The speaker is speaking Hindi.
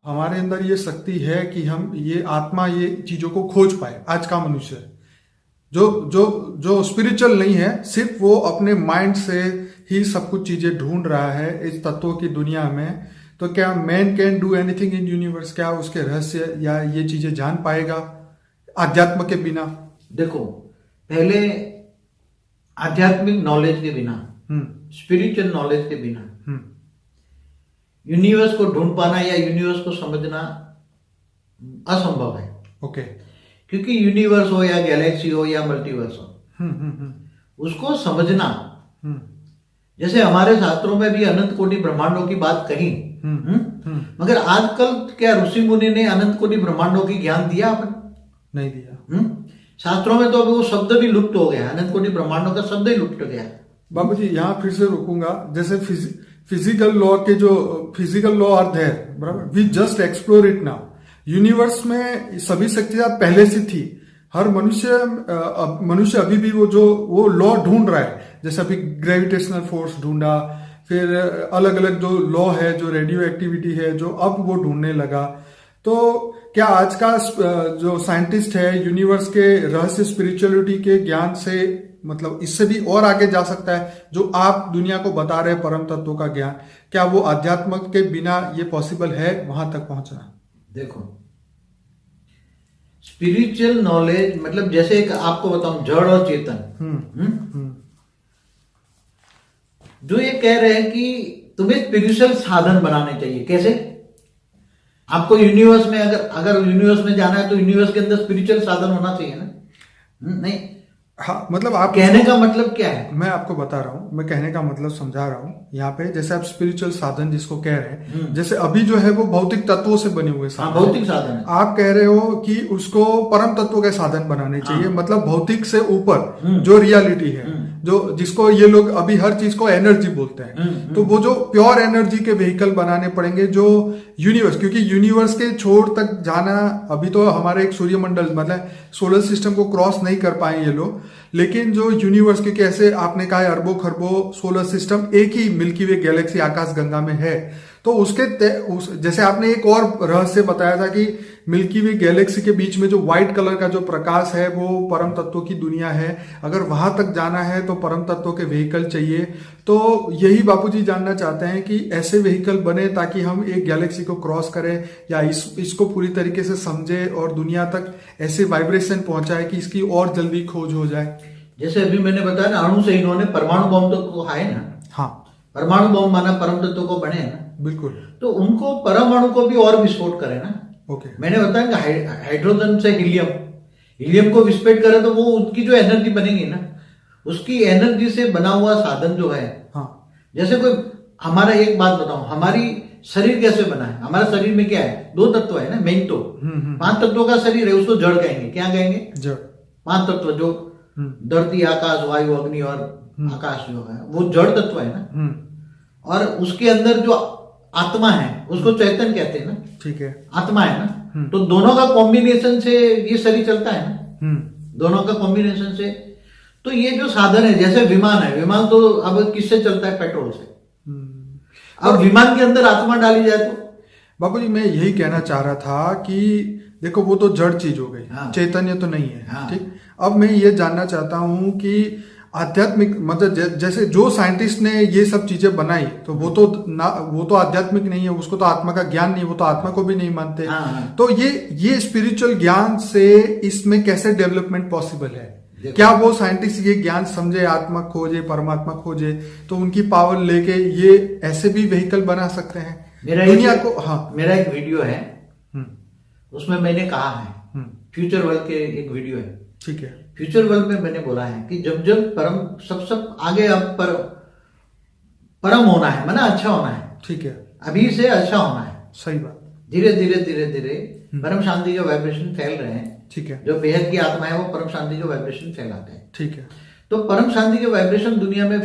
हमारे अंदर ये शक्ति है कि हम ये आत्मा ये चीजों को खोज पाए। आज का मनुष्य जो जो जो स्पिरिचुअल नहीं है, सिर्फ वो अपने माइंड से ही सब कुछ चीजें ढूंढ रहा है इस तत्वों की दुनिया में। तो क्या man can do anything in universe? क्या उसके रहस्य या ये चीजें जान पाएगा आध्यात्म के बिना? देखो, पहले आध्यात्मिक नॉलेज के बिना, स्पिरिचुअल नॉलेज के बिना यूनिवर्स को ढूंढ पाना या यूनिवर्स को समझना असंभव है। ओके। क्योंकि यूनिवर्स हो या गैलेक्सी हो या मल्टीवर्स हो, उसको समझना, जैसे हमारे शास्त्रों में भी अनंत कोटि ब्रह्मांडों की बात कही, मगर आजकल क्या ऋषि मुनि ने अनंत कोटि ब्रह्मांडों की ज्ञान दिया? अपन नहीं दिया। शास्त्रों में तो अभी वो शब्द भी लुप्त हो गया, अनंत कोटि ब्रह्मांडों का शब्द ही लुप्त हो गया। बाबूजी यहाँ फिर से रुकूंगा। जैसे फिजिकल लॉ के जो फिजिकल लॉ आर देयर, बराबर, we just explore it now. Universe में सभी शक्तियां पहले से थी। हर मनुष्य अभी भी वो लॉ ढूंढ रहा है। जैसे अभी ग्रेविटेशनल फोर्स ढूंढा, फिर अलग अलग जो लॉ है, जो रेडियो एक्टिविटी है, जो अब वो ढूंढने लगा। तो क्या आज का जो साइंटिस्ट है यूनिवर्स के रहस्य स्पिरिचुअलिटी के ज्ञान से, मतलब इससे भी और आगे जा सकता है? जो आप दुनिया को बता रहे परम तत्वों का ज्ञान, क्या वो अध्यात्म के बिना ये पॉसिबल है वहां तक पहुंचना? देखो, स्पिरिचुअल नॉलेज मतलब जैसे एक आपको बताऊं, जड़ और चेतन, जो ये कह रहे हैं कि तुम्हें स्पिरिचुअल साधन बनाने चाहिए। कैसे? आपको यूनिवर्स में अगर यूनिवर्स में जाना है तो यूनिवर्स के अंदर स्पिरिचुअल साधन होना चाहिए ना? नहीं। हाँ, मतलब आप कहने का मतलब क्या है? मैं आपको बता रहा हूँ, मैं कहने का मतलब समझा रहा हूँ यहाँ पे। जैसे आप स्पिरिचुअल साधन जिसको कह रहे हैं, जैसे अभी जो है वो भौतिक तत्वों से बने हुए साधन, भौतिक साधन है। आप कह रहे हो कि उसको परम तत्वों के साधन बनाने चाहिए। मतलब भौतिक से ऊपर जो रियलिटी है, जो जिसको ये लोग अभी हर चीज को एनर्जी बोलते हैं, तो वो जो प्योर एनर्जी के व्हीकल बनाने पड़ेंगे, जो यूनिवर्स, क्योंकि यूनिवर्स के छोर तक जाना, अभी तो हमारे एक सूर्यमंडल मतलब सोलर सिस्टम को क्रॉस नहीं कर पाए ये लोग, लेकिन जो यूनिवर्स के, कैसे आपने कहा अरबों खरबों सोलर सिस्टम एक ही मिल्की वे गैलेक्सी आकाश गंगा में है, तो उसके जैसे आपने एक और रहस्य बताया था कि मिल्की वे गैलेक्सी के बीच में जो व्हाइट कलर का जो प्रकाश है वो परम तत्वों की दुनिया है। अगर वहां तक जाना है तो परम तत्वों के व्हीकल चाहिए। तो यही बापूजी जानना चाहते हैं कि ऐसे व्हीकल बने ताकि हम एक गैलेक्सी को क्रॉस करें या इसको पूरी तरीके से समझे और दुनिया तक ऐसे वाइब्रेशन पहुंचाए कि इसकी और जल्दी खोज हो जाए। जैसे अभी मैंने बताया ना, अणु से इन्होंने परमाणु बम तो है ना। हाँ, परमाणु बम माना परम तत्वों को बने ना। बिल्कुल। तो उनको परमाणु को भी और विस्फोट करे ना। ओके। मैंने बताया हाइड्रोजन से हीलियम को विस्फोट करे तो वो उसकी जो एनर्जी बनेगी ना, उसकी एनर्जी से बना हुआ साधन जो है। हाँ। जैसे कोई, हमारा एक बात बताऊं, हमारी शरीर कैसे बना है? हमारा शरीर में क्या है? 2 तत्व है ना मेन। तो 5 तत्वों का शरीर है, उसको जड़ कहेंगे। क्या कहेंगे? जड़। 5 तत्व जो धरती, आकाश, वायु, अग्नि और आकाश जो है वो जड़ तत्व है ना। और उसके अंदर जो आत्मा है उसको चैतन्य कहते हैं ना। ठीक है, आत्मा है ना। तो दोनों का कॉम्बिनेशन से ये शरीर चलता है ना। दोनों का कॉम्बिनेशन से। तो ये जो साधन है, जैसे विमान है, विमान तो अब किससे चलता है? पेट्रोल से। अब विमान के अंदर आत्मा डाली जाए तो? बाबूजी मैं यही कहना चाह रहा था कि देखो वो तो जड़ चीज हो गई। हाँ। चैतन्य तो नहीं है। हाँ। ठीक। अब मैं ये जानना चाहता हूं कि आध्यात्मिक, मतलब जैसे जो साइंटिस्ट ने ये सब चीजें बनाई, तो वो तो आध्यात्मिक नहीं है, उसको तो आत्मा का ज्ञान नहीं, वो तो आत्मा को भी नहीं मानते। हाँ। तो ये स्पिरिचुअल ज्ञान से इसमें कैसे डेवलपमेंट पॉसिबल है? क्या वो साइंटिस्ट ये ज्ञान समझे, आत्मा खोजे, परमात्मा खोजे, तो उनकी पावर लेके ये ऐसे भी व्हीकल बना सकते हैं दुनिया को? हाँ, मेरा एक वीडियो है, उसमें मैंने कहा है, फ्यूचर वर्ल्ड के एक वीडियो है। ठीक है। फ्यूचर वर्ल्ड में मैंने बोला है कि जब परम सब आगे अब परम होना है, माना अच्छा होना है। ठीक है। अभी से अच्छा होना है। सही बात। धीरे धीरे परम शांति के वाइब्रेशन फैल रहे हैं। ठीक है। जो बेहद की आत्मा है वो परम शांति के वाइब्रेशन फैलाते हैं। ठीक है। तो परम शांति के वाइब्रेशन दुनिया में